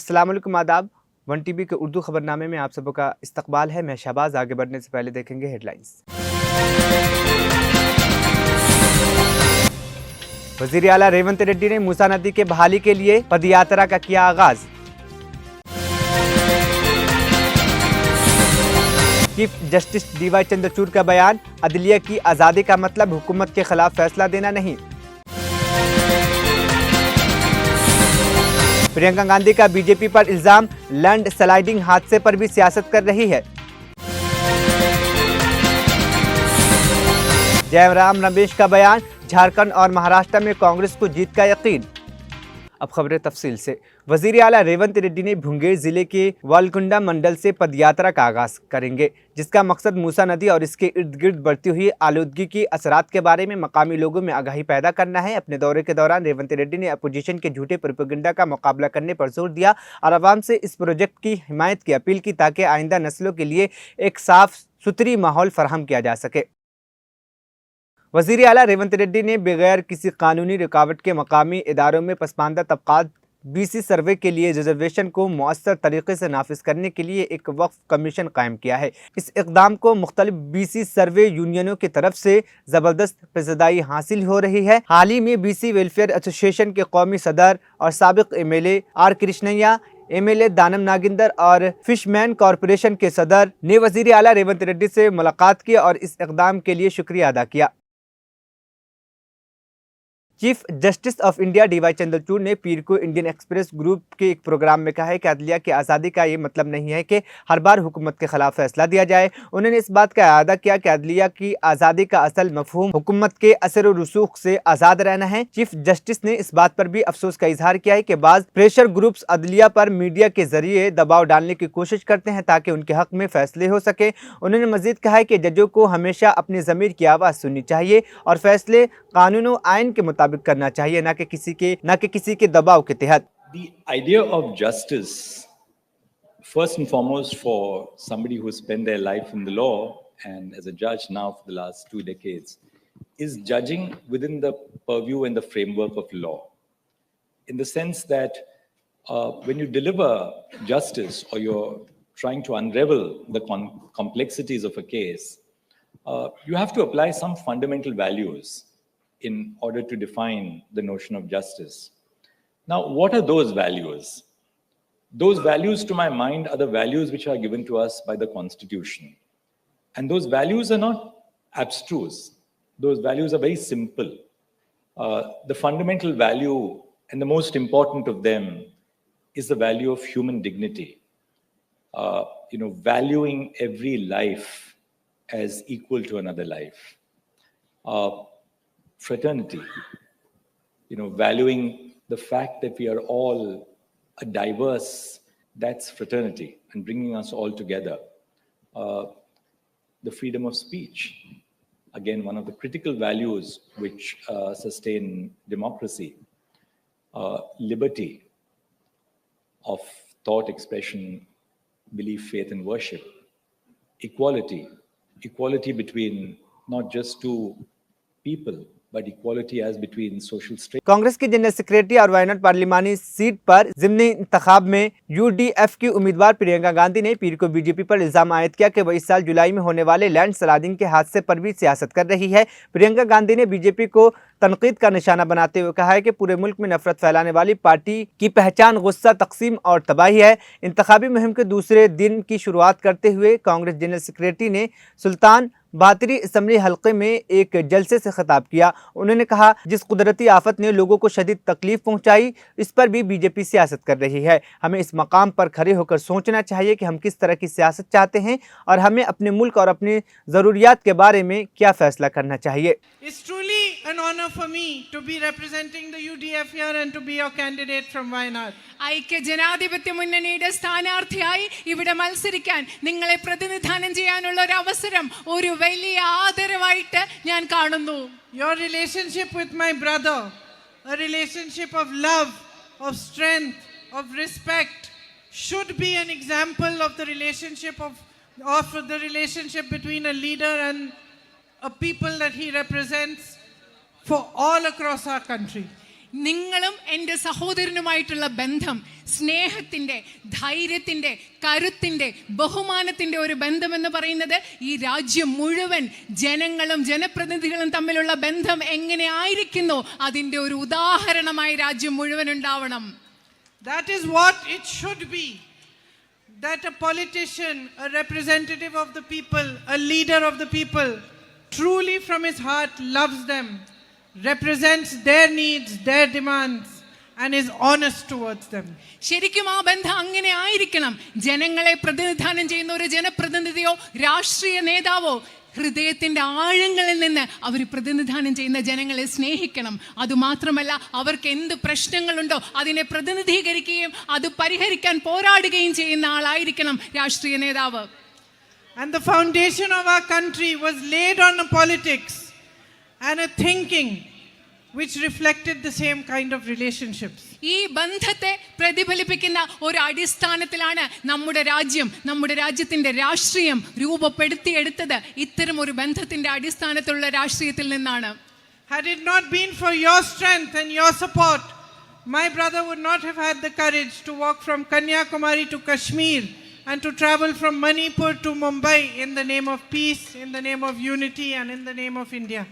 अस्सलाम वालेकुम, आदाब। 1TV के उर्दू खबरनामे में आप सबों का इस्तकबाल है। मैं शहबाज। आगे बढ़ने से पहले देखेंगे हेडलाइंस। वज़ीर आला रेवंत रेड्डी ने मूसा नदी के बहाली के लिए पदयात्रा का किया आगाज। चीफ जस्टिस DY चंद्रचूड़ का बयान, अदलिया की आज़ादी का मतलब हुकूमत के खिलाफ फैसला देना नहीं। प्रियंका गांधी का बीजेपी पर इल्जाम, लैंड स्लाइडिंग हादसे पर भी सियासत कर रही है। जयराम रमेश का बयान, झारखंड और महाराष्ट्र में कांग्रेस को जीत का यकीन। अब खबरें तफसील से। वज़ीर आला रेवंत रेड्डी ने मुंगेर जिले के वालकुंडा मंडल से पदयात्रा का आगाज करेंगे, जिसका मकसद मूसा नदी और इसके इर्द गिर्द बढ़ती हुई आलूदगी की असरात के बारे में मकामी लोगों में आगाही पैदा करना है। अपने दौरे के दौरान रेवंत रेड्डी ने अपोजिशन के झूठे प्रोपेगेंडा का मुकाबला करने पर जोर दिया और आवाम से इस प्रोजेक्ट की हिमायत की अपील की, ताकि आइंदा नस्लों के लिए एक साफ सुथरी माहौल फराहम किया जा सके। वज़ीर आला रेवंत रेड्डी ने बगैर किसी कानूनी रुकावट के मकामी इदारों में पसमानदा तबकात BC सर्वे के लिए रिजर्वेशन को मौसर तरीके से नाफिज करने के लिए एक वक्फ कमीशन कायम किया है। इस इक़दाम को मुख्तलिफ BC सर्वे यूनियनों की तरफ से ज़बरदस्त पसदाई हासिल हो रही है। हाल ही में BC वेलफेयर एसोसिएशन के कौमी सदर और साबिक MLA R कृष्णैया, MLA दानम नागिंदर और फिशमैन कॉरपोरेशन के सदर ने वज़ीर आला रेवंत रेड्डी से मुलाकात की और इस इक़दाम के लिए शुक्रिया अदा किया। Chief justice of India DY Chandrachud ने पीर को इंडियन एक्सप्रेस ग्रुप के एक प्रोग्राम में कहा है कि अदलिया की आज़ादी का ये मतलब नहीं है कि हर बार हुकूमत के खिलाफ फैसला दिया जाए। उन्होंने इस बात का इआदा किया कि अदलिया की आज़ादी का असल मफहूम हुकूमत के असर और रसूख से आज़ाद रहना है। चीफ जस्टिस ने इस बात पर भी अफसोस का इजहार किया है कि बाज़ प्रेशर ग्रुप्स अदलिया पर मीडिया के जरिए दबाव डालने की कोशिश करते हैं ताकि उनके हक में फैसले हो सके। उन्होंने मजीद कहा है कि जजों को हमेशा अपनी ज़मीर की आवाज़ सुननी चाहिए और फैसले कानून और आइन के मुताबिक करना चाहिए, ना कि किसी के दबाव के तहत। The idea of justice, first and foremost, for somebody who spent their life in the law and as a judge now for the last 2 decades, is judging within the purview and the framework of law. In the sense that when you deliver justice or you're trying to unravel the complexities of a case, you have to apply some fundamental values in order to define the notion of justice. Now, what are those values? Those values, to my mind, are the values which are given to us by the Constitution. And those values are not abstruse. Those values are very simple. The fundamental value and the most important of them is the value of human dignity. Valuing every life as equal to another life. Fraternity, valuing the fact that we are all a diverse, that's fraternity, and bringing us all together. The freedom of speech, again, one of the critical values which sustain democracy. Liberty of thought expression, belief, faith, and worship. Equality between not just two people, but equality as between social strata. Congress की general secretary और Wayanad पार्लिमानी seat पर ज़िमनी इंतखाब में UDF की उम्मीदवार प्रियंका गांधी ने पीर को BJP पर इल्जाम आयद किया कि वह इस साल जुलाई में होने वाले लैंड स्लाइडिंग के हादसे पर भी सियासत कर रही है। प्रियंका गांधी ने बीजेपी को तनकीद का निशाना बनाते हुए कहा है कि पूरे मुल्क में नफरत फैलाने वाली पार्टी की पहचान गुस्सा, तकसीम और तबाही है। इंतखाबी मुहिम के दूसरे दिन की शुरुआत करते हुए कांग्रेस जनरल सेक्रेटरी ने सुल्तान बातरी असम्बली हल्के में एक जलसे से खिताब किया। उन्होंने कहा, जिस कुदरती आफत ने लोगों को शदीद तकलीफ पहुंचाई, इस पर भी बीजेपी सियासत कर रही है। हमें इस मकाम पर खड़े होकर सोचना चाहिए कि हम किस तरह की सियासत चाहते हैं और हमें अपने मुल्क और अपनी ज़रूरियात के बारे में क्या फैसला करना चाहिए। It's truly an honor for me to be representing the UDF here and to be your candidate from Wayanad. ഐക്യ ജനാധിപത്യ മുന്നണിയുടെ സ്ഥാനാർത്ഥിയായി ഇവിടെ മത്സരിക്കാൻ നിങ്ങളെ പ്രതിനിധാനം ചെയ്യാനുള്ള ഒരു അവസരം ഒരു വലിയ ആദരവായിട്ട് ഞാൻ കാണുന്നു. Your relationship with my brother, a relationship of love, of strength, of respect, should be an example of the relationship between a leader and a people that he represents for all across our country. നിങ്ങളും എൻ്റെ സഹോദരനുമായിട്ടുള്ള ബന്ധം സ്നേഹത്തിൻ്റെ, ധൈര്യത്തിൻ്റെ, കരുത്തിൻ്റെ, ബഹുമാനത്തിൻ്റെ ഒരു ബന്ധമെന്ന് പറയുന്നത് ഈ രാജ്യം മുഴുവൻ ജനങ്ങളും ജനപ്രതിനിധികളും തമ്മിലുള്ള ബന്ധം എങ്ങനെ ആയിരിക്കുന്നു അതിൻ്റെ ഒരു ഉദാഹരണമായി രാജ്യം മുഴുവൻ ഉണ്ടാവണം. That is what it should be. That a politician, a representative of the people, a leader of the people, truly from his heart loves them, represents their needs, their demands, and is honest towards them. ശരിക്കും ആ ബന്ധം അങ്ങനെ ആയിരിക്കണം. ജനങ്ങളെ പ്രതിനിധാനം ചെയ്യുന്ന ഒരു ജനപ്രതിനിധിയോ രാഷ്ട്രീയ നേതാവോ ഹൃദയത്തിൻ്റെ ആഴങ്ങളിൽ നിന്ന് അവർ പ്രതിനിധാനം ചെയ്യുന്ന ജനങ്ങളെ സ്നേഹിക്കണം. അതുമാത്രമല്ല, അവർക്ക് എന്ത് പ്രശ്നങ്ങളുണ്ടോ അതിനെ പ്രതിനിധീകരിക്കുകയും അത് പരിഹരിക്കാൻ പോരാടുകയും ചെയ്യുന്ന ആളായിരിക്കണം രാഷ്ട്രീയ നേതാവ്. And the foundation of our country was laid on a politics and a thinking which reflected the same kind of relationships. ഈ ബന്ധത്തെ പ്രതിഫലിപ്പിക്കുന്ന ഒരു അടിസ്ഥാനത്തിലാണ് നമ്മുടെ രാജ്യത്തിന്റെ രാഷ്ട്രീയം രൂപപ്പെടുത്തിയെടുത്തത്. ഇത്തരം ഒരു ബന്ധത്തിന്റെ അടിസ്ഥാനത്തിലുള്ള രാഷ്ട്രീയത്തിൽ നിന്നാണ്. Had it not been for your strength and your support, my brother would not have had the courage to walk from Kanyakumari to Kashmir and to travel from Manipur to Mumbai in the name of peace, in the name of unity, and in the name of India.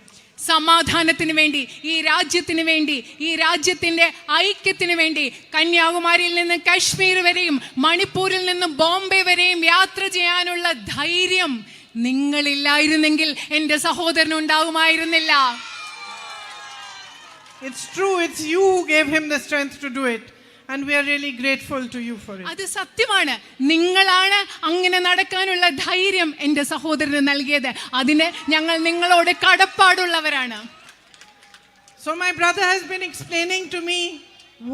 സമാധാനത്തിന് വേണ്ടി, ഈ രാജ്യത്തിന് വേണ്ടി, ഈ രാജ്യത്തിന്റെ ഐക്യത്തിന് വേണ്ടി കന്യാകുമാരിയിൽ നിന്ന് കശ്മീർ വരെയും മണിപ്പൂരിൽ നിന്ന് ബോംബെ വരെയും യാത്ര ചെയ്യാനുള്ള ധൈര്യം നിങ്ങളില്ലായിരുന്നെങ്കിൽ എൻ്റെ സഹോദരൻ ഉണ്ടാകുമായിരുന്നില്ല. It's true, it's you who gave him the strength to do it, and we are really grateful to you for it. അത് സത്യമാണ്. നിങ്ങളാണ് അങ്ങനെ നടക്കാനുള്ള ധൈര്യം എൻ്റെ സഹോദരന് നൽകിയത്. അതിന് ഞങ്ങൾ നിങ്ങളോട് കടപ്പാടുള്ളവരാണ്. So my brother has been explaining to me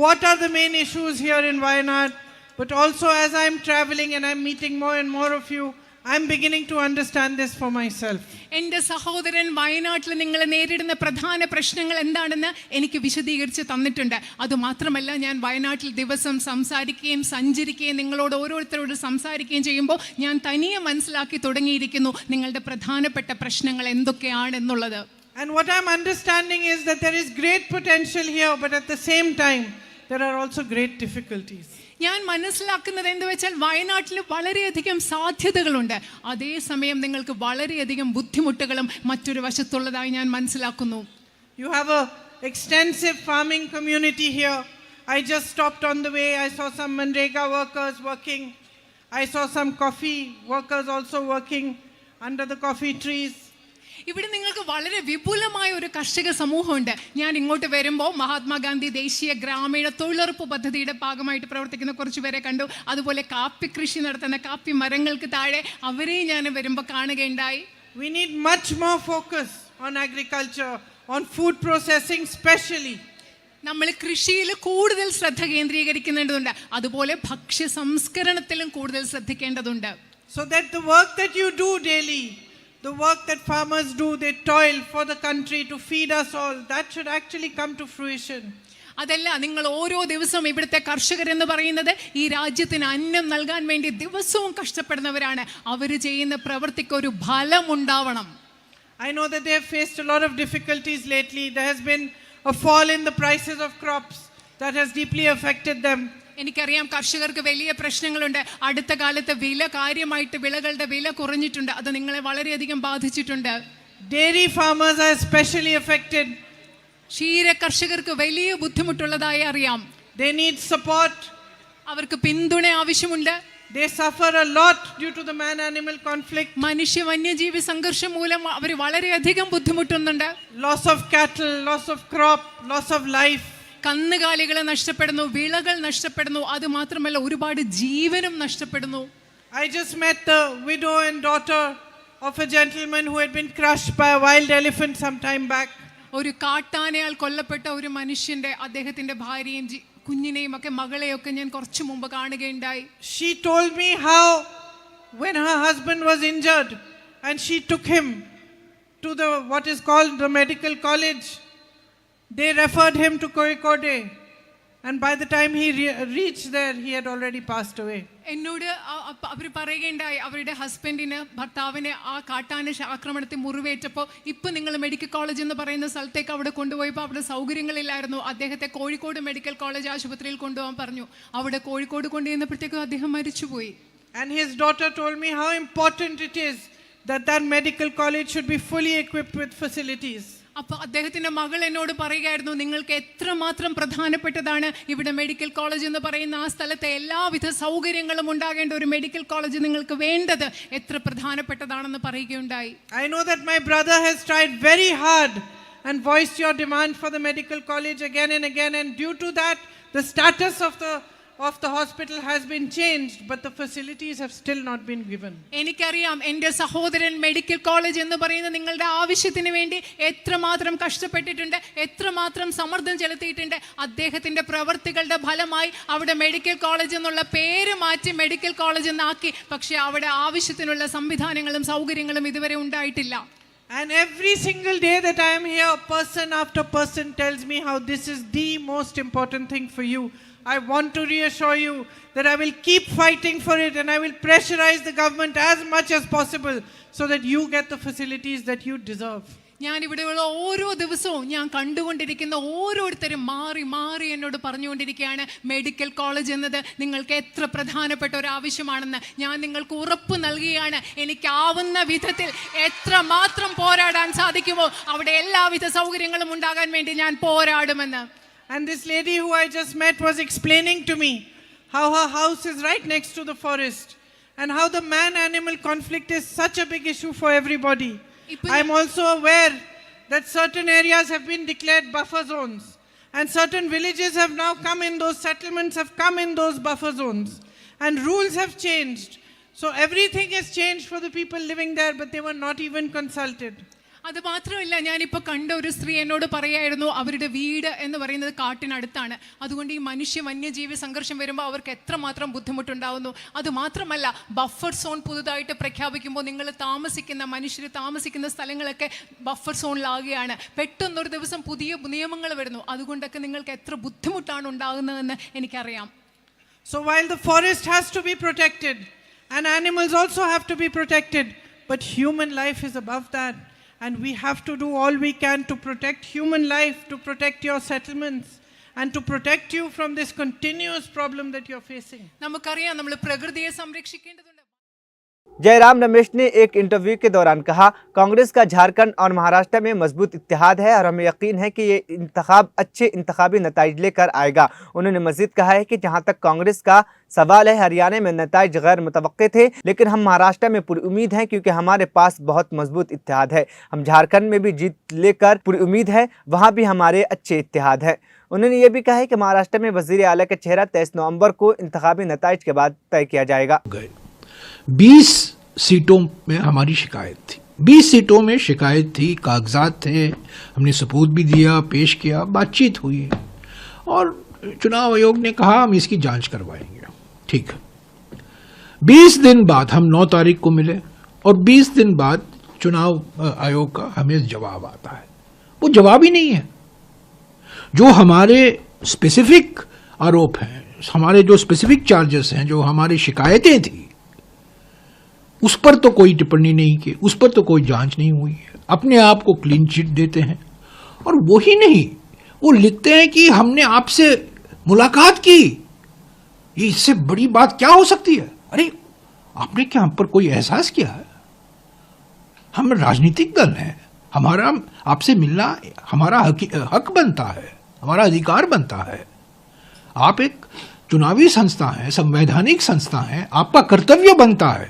what are the main issues here in Wayanad, but also as I'm traveling and I'm meeting more and more of you, I'm beginning to understand this for myself. എൻ്റെ സഹോദരൻ വയനാട്ടിൽ നിങ്ങൾ നേരിടുന്ന പ്രധാന പ്രശ്നങ്ങൾ എന്താണെന്ന് എനിക്ക് വിശദീകരിച്ച് തന്നിട്ടുണ്ട്. അതുമാത്രമല്ല, ഞാൻ വയനാട്ടിൽ ദിവസം സംസാരിക്കുകയും സഞ്ചരിക്കുകയും നിങ്ങളോട് ഓരോരുത്തരോട് സംസാരിക്കുകയും ചെയ്യുമ്പോൾ ഞാൻ തനിയെ മനസ്സിലാക്കി തുടങ്ങിയിരിക്കുന്നു നിങ്ങളുടെ പ്രധാനപ്പെട്ട പ്രശ്നങ്ങൾ എന്തൊക്കെയാണെന്നുള്ളത്. And what I'm understanding is that there is great potential here, but at the same time there are also great difficulties. ഞാൻ മനസ്സിലാക്കുന്നത് എന്ന് വെച്ചാൽ വയനാട്ടിൽ വളരെയധികം സാധ്യതകളുണ്ട്, അതേസമയം നിങ്ങൾക്ക് വളരെയധികം ബുദ്ധിമുട്ടുകളും മറ്റൊരു വശത്തുള്ളതായി ഞാൻ മനസ്സിലാക്കുന്നു. You have a extensive farming community here. I just stopped on the way. I saw some Manrega workers working. I saw some coffee workers also working under the coffee trees. ഇവിടെ നിങ്ങൾക്ക് വളരെ വിപുലമായ ഒരു കർഷക സമൂഹമുണ്ട്. ഞാൻ ഇങ്ങോട്ട് വരുമ്പോൾ മഹാത്മാഗാന്ധി ദേശീയ ഗ്രാമീണ തൊഴിലുറപ്പ് പദ്ധതിയുടെ ഭാഗമായിട്ട് പ്രവർത്തിക്കുന്ന കുറച്ച് പേരെ കണ്ടു. അതുപോലെ കാപ്പി കൃഷി നടത്തുന്ന കാപ്പി മരങ്ങൾക്ക് താഴെ അവരെയും ഞാൻ വരുമ്പോൾ കാണുകയുണ്ടായി. We need much more focus on agriculture, on food processing especially. നമ്മൾ കൃഷിയിൽ കൂടുതൽ ശ്രദ്ധ കേന്ദ്രീകരിക്കേണ്ടതുണ്ട്. അതുപോലെ ഭക്ഷ്യ സംസ്കരണത്തിലും കൂടുതൽ ശ്രദ്ധിക്കേണ്ടതുണ്ട്. So that the work that you do daily, the work that farmers do, they toil for the country to feed us all, that should actually come to fruition. അതല്ല, നിങ്ങൾ ഓരോ ദിവസവും ഇവിടുത്തെ കർഷകരെന്ന് പറയുന്നത് ഈ രാജ്യത്തിന് അന്നം നൽകാൻ വേണ്ടി ദിവസവും കഷ്ടപ്പെടുന്നവരാണ്. അവർ ചെയ്യുന്ന പ്രവൃത്തിക്ക് ഒരു ഫലം ഉണ്ടാവണം. I know that they have faced a lot of difficulties lately. There has been a fall in the prices of crops that has deeply affected them. എനിക്കറിയാം കർഷകർക്ക് വലിയ പ്രശ്നങ്ങളുണ്ട്. അടുത്ത കാലത്ത് കാര്യമായിട്ട് വിളകളുടെ വില കുറഞ്ഞിട്ടുണ്ട്. അത് നിങ്ങളെ വളരെയധികം ബാധിച്ചിട്ടുണ്ട്. Dairy farmers are especially affected. ക്ഷീര കർഷകർക്ക് വലിയ ബുദ്ധിമുട്ടുള്ളതായി അറിയാം. They need support. അവർക്ക് പിന്തുണ ആവശ്യമുണ്ട്. They suffer a lot due to the man-animal conflict. മനുഷ്യ വന്യജീവി സംഘർഷം മൂലം അവർ വളരെയധികം ബുദ്ധിമുട്ടുന്നുണ്ട്. Loss of cattle, loss of crop, loss of life. കന്നുകാലികളെ നഷ്ടപ്പെടുന്നു, വിളകൾ നഷ്ടപ്പെടുന്നു, അത് മാത്രമല്ല ഒരുപാട് ജീവനും നഷ്ടപ്പെടുന്നു. I just met the widow and daughter of a gentleman who had been crushed by a wild elephant some time back. ഒരു കാട്ടാനയാൽ കൊല്ലപ്പെട്ട ഒരു മനുഷ്യന്റെ അദ്ദേഹത്തിന്റെ ഭാര്യയും കുഞ്ഞിനെയും ഒക്കെ മകളെയൊക്കെ ഞാൻ കുറച്ചു മുമ്പ് കാണുകയുണ്ടായി. She told me how when her husband was injured and she took him to the what is called the medical college, they referred him to Kozhikode. And by the time he reached there, he had already passed away. എന്നോട് അവർ പറയുകയുണ്ടായി, അവരുടെ ഹസ്ബൻഡിന്, ഭർത്താവിന് ആ കാട്ടാന ആക്രമണത്തിൽ മുറിവേറ്റപ്പോൾ ഇപ്പം നിങ്ങൾ മെഡിക്കൽ കോളേജ് എന്ന് പറയുന്ന സ്ഥലത്തേക്ക് അവിടെ കൊണ്ടുപോയപ്പോൾ അവിടെ സൗകര്യങ്ങളില്ലായിരുന്നു. അദ്ദേഹത്തെ കോഴിക്കോട് മെഡിക്കൽ കോളേജ് ആശുപത്രിയിൽ കൊണ്ടുപോകാൻ പറഞ്ഞു. അവിടെ കോഴിക്കോട് കൊണ്ടുചെന്നപ്പോഴത്തേക്കും അദ്ദേഹം മരിച്ചുപോയി. And his daughter told me how important it is that that medical college should be fully equipped with facilities. അപ്പോൾ അദ്ദേഹത്തിൻ്റെ മകൾ എന്നോട് പറയുകയായിരുന്നു, നിങ്ങൾക്ക് എത്രമാത്രം പ്രധാനപ്പെട്ടതാണ് ഇവിടെ മെഡിക്കൽ കോളേജ് എന്ന് പറയുന്ന ആ സ്ഥലത്തെ എല്ലാവിധ സൗകര്യങ്ങളും ഉണ്ടാകേണ്ട ഒരു മെഡിക്കൽ കോളേജ് നിങ്ങൾക്ക് വേണ്ടത് എത്ര പ്രധാനപ്പെട്ടതാണെന്ന് പറയുകയുണ്ടായി. I know that my brother has tried very hard and voiced your demand for the medical college again and again, and due to that the status of the hospital has been changed, but the facilities have still not been given. എനിക്കറിയാം എൻ്റെ സഹോദരൻ medical college എന്ന് പറയുന്ന നിങ്ങളുടെ ആവശ്യത്തിന് വേണ്ടി എത്രമാത്രം കഷ്ടപ്പെട്ടിട്ടുണ്ട്, എത്രമാത്രം സമ്മർദ്ദം ചെലുത്തിയിട്ടുണ്ട്. അദ്ദേഹത്തിൻ്റെ പ്രവർത്തികളുടെ ഫലമായി അവിടെ മെഡിക്കൽ കോളേജ് എന്നുള്ള പേര് മാറ്റി മെഡിക്കൽ കോളേജ് എന്നാക്കി. പക്ഷേ അവിടെ ആവശ്യത്തിനുള്ള സംവിധാനങ്ങളും സൗകര്യങ്ങളും ഇതുവരെ ഉണ്ടായിട്ടില്ല. And every single day that I am here, person after person tells me how this is the most important thing for you. I want to reassure you that I will keep fighting for it, and I will pressurize the government as much as possible so that you get the facilities that you deserve. ഞാൻ ഇവിടെയുള്ള ഓരോ ദിവസവും ഞാൻ കണ്ടുകൊണ്ടിരിക്കുന്ന ഓരോരുത്തരും മാറി മാറി എന്നോട് പറഞ്ഞുകൊണ്ടിരിക്കുകയാണ്, മെഡിക്കൽ കോളേജ് എന്നത് നിങ്ങൾക്ക് എത്ര പ്രധാനപ്പെട്ട ഒരു ആവശ്യമാണെന്ന്. ഞാൻ നിങ്ങൾക്ക് ഉറപ്പ് നൽകുകയാണ്, എനിക്കാവുന്ന വിധത്തിൽ എത്രമാത്രം പോരാടാൻ സാധിക്കുമോ അവിടെ എല്ലാവിധ സൗകര്യങ്ങളും ഉണ്ടാകാൻ വേണ്ടി ഞാൻ പോരാടുമെന്ന്. And this lady who I just met was explaining to me how her house is right next to the forest and how the man-animal conflict is such a big issue for everybody. I am also aware that certain areas have been declared buffer zones, and certain villages have now come in, those settlements have come in those buffer zones, and rules have changed. So everything has changed for the people living there, but they were not even consulted. അത് മാത്രമല്ല, ഞാനിപ്പോൾ കണ്ട ഒരു സ്ത്രീ എന്നോട് പറയായിരുന്നു, അവരുടെ വീട് എന്ന് പറയുന്നത് കാട്ടിനടുത്താണ്. അതുകൊണ്ട് ഈ മനുഷ്യ വന്യജീവി സംഘർഷം വരുമ്പോൾ അവർക്ക് എത്രമാത്രം ബുദ്ധിമുട്ടുണ്ടാകുന്നു. അതുമാത്രമല്ല, ബഫർ സോൺ പുതുതായിട്ട് പ്രഖ്യാപിക്കുമ്പോൾ നിങ്ങൾ താമസിക്കുന്ന മനുഷ്യർ താമസിക്കുന്ന സ്ഥലങ്ങളൊക്കെ ബഫർ സോണിലാകുകയാണ്. പെട്ടെന്നൊരു ദിവസം പുതിയ നിയമങ്ങൾ വരുന്നു. അതുകൊണ്ടൊക്കെ നിങ്ങൾക്ക് എത്ര ബുദ്ധിമുട്ടാണ് ഉണ്ടാകുന്നതെന്ന് എനിക്കറിയാം. So while the forest has to be protected and animals also have to be protected, but human life is above that. And we have to do all we can to protect human life, to protect your settlements, and to protect you from this continuous problem that you're facing. നമുക്കറിയാം, നമ്മൾ പ്രകൃതിയെ സംരക്ഷിക്കേണ്ടതുണ്ട്. जयराम रमेश ने एक interview के दौरान कहा, कांग्रेस का झारखंड और महाराष्ट्र में मजबूत इत्तेहाद है और हमें यकीन है कि ये इंतखाब अच्छे इंतखाबी नताइज लेकर आएगा। उन्होंने मजीद कहा है कि जहां तक कांग्रेस का सवाल है, हरियाणा में नताइज गैर मुतवक्के थे, लेकिन हम महाराष्ट्र में पूरी उम्मीद हैं क्योंकि हमारे पास बहुत मजबूत इत्तेहाद है। हम झारखंड में भी जीत लेकर पूरी उम्मीद है, वहाँ भी हमारे अच्छे इत्तेहाद है। उन्होंने ये भी कहा है कि महाराष्ट्र में वजीर आला का चेहरा 23 नवंबर को इंतखाबी नताइज के बाद तय किया जाएगा। 20 सीटों में हमारी शिकायत थी, 20 सीटों में शिकायत थी, कागजात थे, हमने सबूत भी दिया, पेश किया, बातचीत हुई और चुनाव आयोग ने कहा हम इसकी जांच करवाएंगे। ठीक है, 20 दिन बाद हम 9 तारीख को मिले और 20 दिन बाद चुनाव आयोग का हमें जवाब आता है। वो जवाब ही नहीं है। जो हमारे स्पेसिफिक आरोप हैं, हमारे जो स्पेसिफिक चार्जेस हैं, जो हमारी शिकायतें थी, उस पर तो कोई टिप्पणी नहीं की, उस पर तो कोई जांच नहीं हुई है। अपने आप को क्लीन चिट देते हैं और वही नहीं, वो लिखते हैं कि हमने आपसे मुलाकात की। ये इससे बड़ी बात क्या हो सकती है? अरे आपने क्या हम पर कोई एहसास किया है? हम राजनीतिक दल हैं, हमारा आपसे मिलना हमारा हक बनता है, हमारा अधिकार बनता है। आप एक चुनावी संस्था है, संवैधानिक संस्था है, आपका कर्तव्य बनता है।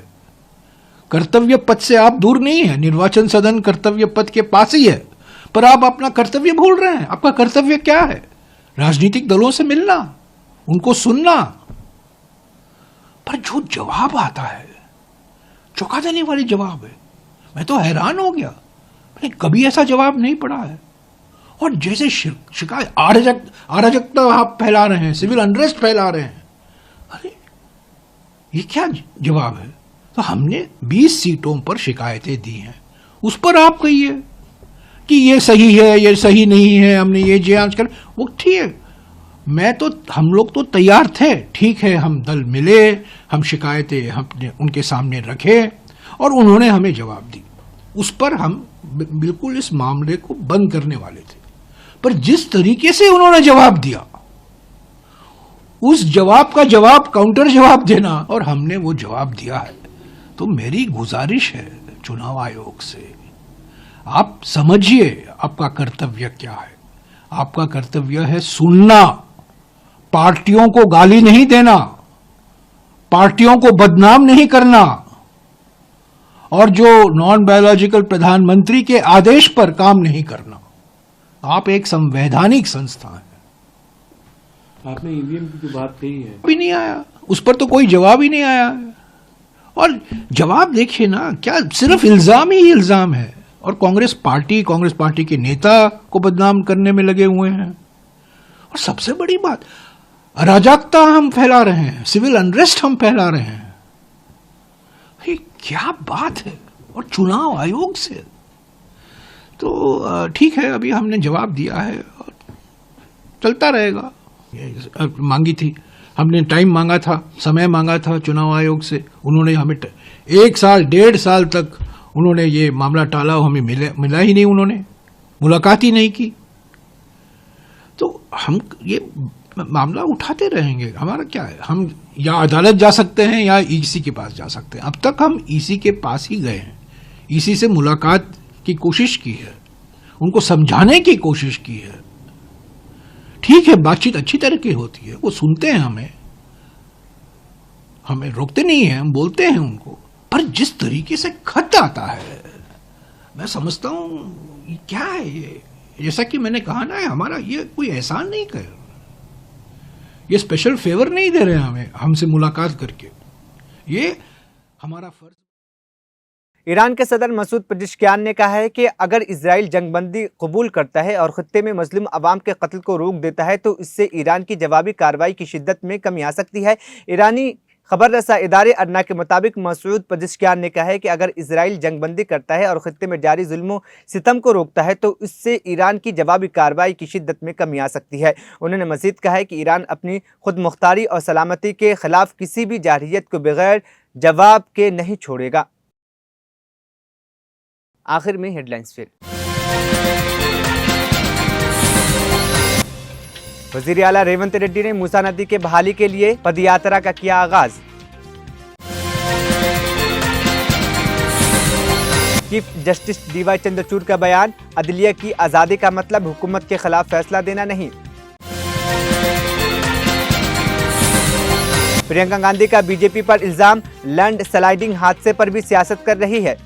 कर्तव्य पथ से आप दूर नहीं है, निर्वाचन सदन कर्तव्य पथ के पास ही है, पर आप अपना कर्तव्य भूल रहे हैं। आपका कर्तव्य क्या है? राजनीतिक दलों से मिलना, उनको सुनना। पर जो जवाब आता है, चौंका देने वाले जवाब है। मैं तो हैरान हो गया, मैंने कभी ऐसा जवाब नहीं पढ़ा है। और जैसे शिकायत अराजकता आप फैला रहे हैं, सिविल अनरेस्ट फैला रहे हैं। अरे ये क्या जवाब है? तो हमने 20 सीटों पर शिकायतें दी हैं, उस पर आप कहिए कि ये सही है, ये सही नहीं है, हमने ये जांच कर, वो ठीक है। हम लोग तो तैयार थे, ठीक है, हम दल मिले, हम शिकायतें हमने उनके सामने रखे और उन्होंने हमें जवाब दी। उस पर हम बिल्कुल इस मामले को बंद करने वाले थे, पर जिस तरीके से उन्होंने जवाब दिया, उस जवाब का जवाब काउंटर जवाब देना, और हमने वो जवाब दिया है। तो मेरी गुजारिश है चुनाव आयोग से, आप समझिए आपका कर्तव्य क्या है। आपका कर्तव्य है सुनना, पार्टियों को गाली नहीं देना, पार्टियों को बदनाम नहीं करना, और जो नॉन बायोलॉजिकल प्रधानमंत्री के आदेश पर काम नहीं करना। आप एक संवैधानिक संस्था है। आपने ईवीएम की जो बात कही है, भी नहीं आया, उस पर तो कोई जवाब ही नहीं आया है। और जवाब देखिए ना, क्या सिर्फ इल्जाम ही इल्जाम है, और कांग्रेस पार्टी के नेता को बदनाम करने में लगे हुए हैं। और सबसे बड़ी बात, अराजकता हम फैला रहे हैं, सिविल अनरेस्ट हम फैला रहे हैं। ये क्या बात है, और चुनाव आयोग से। तो ठीक है, अभी हमने जवाब दिया है और चलता रहेगा। मांगी थी हमने, टाइम मांगा था, समय मांगा था चुनाव आयोग से, उन्होंने हमें 1 साल 1.5 साल तक उन्होंने ये मामला टाला, हमें मिला ही नहीं, उन्होंने मुलाकात ही नहीं की। तो हम ये मामला उठाते रहेंगे। हमारा क्या है, हम या अदालत जा सकते हैं या ईसी के पास जा सकते हैं। अब तक हम ईसी के पास ही गए हैं, ईसी से मुलाकात की कोशिश की है, उनको समझाने की कोशिश की है। ठीक है, बातचीत अच्छी तरह की होती है, वो सुनते हैं हमें रोकते नहीं है, हम बोलते हैं उनको। पर जिस तरीके से खत आता है, मैं समझता हूं क्या है ये। जैसा कि मैंने कहा ना, हमारा ये कोई एहसान नहीं कर, ये स्पेशल फेवर नहीं दे रहे हैं हमें, हमसे मुलाकात करके, ये हमारा फर्ज। ईरान के सदर मसूद पेजेश्कियान ने कहा है कि अगर इजराइल जंगबंदी कबूल करता है और खित्ते में मजलूम अवाम के कत्ल को रोक देता है तो इससे ईरान की जवाबी कार्रवाई की शिद्दत में कमी आ सकती है। ईरानी खबर रसा इदारे अदना के मुताबिक मसूद पेजेश्कियान ने कहा है कि अगर इजराइल जंगबंदी करता है और खित्ते में जारी जुल्म सितम को रोकता है तो इससे ईरान की जवाबी कार्रवाई की शिद्दत में कमी आ सकती है। उन्होंने मजीद कहा है कि ईरान अपनी खुद मुख्तारी और सलामती के खिलाफ किसी भी जारहियत को बगैर जवाब के नहीं छोड़ेगा। आखिर में हेडलाइंस फिर। वजीर आला रेवंत रेड्डी ने मूसा नदी के बहाली के लिए पदयात्रा का किया आगाज। चीफ जस्टिस डीवाई चंद्रचूड़ का बयान, अदलिया की आजादी का मतलब हुकूमत के खिलाफ फैसला देना नहीं। प्रियंका गांधी का बीजेपी पर इल्जाम, लैंड स्लाइडिंग हादसे पर भी सियासत कर रही है।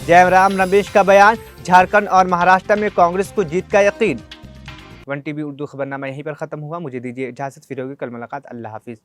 जयराम रमेश का बयान, झारखंड और महाराष्ट्र में कांग्रेस को जीत का यकीन। 1 टीवी उर्दू खबरनामा यहीं पर खत्म हुआ। मुझे दीजिए इजाजत, फिर होगी कल मुलाकात। अल्लाह हाफिज।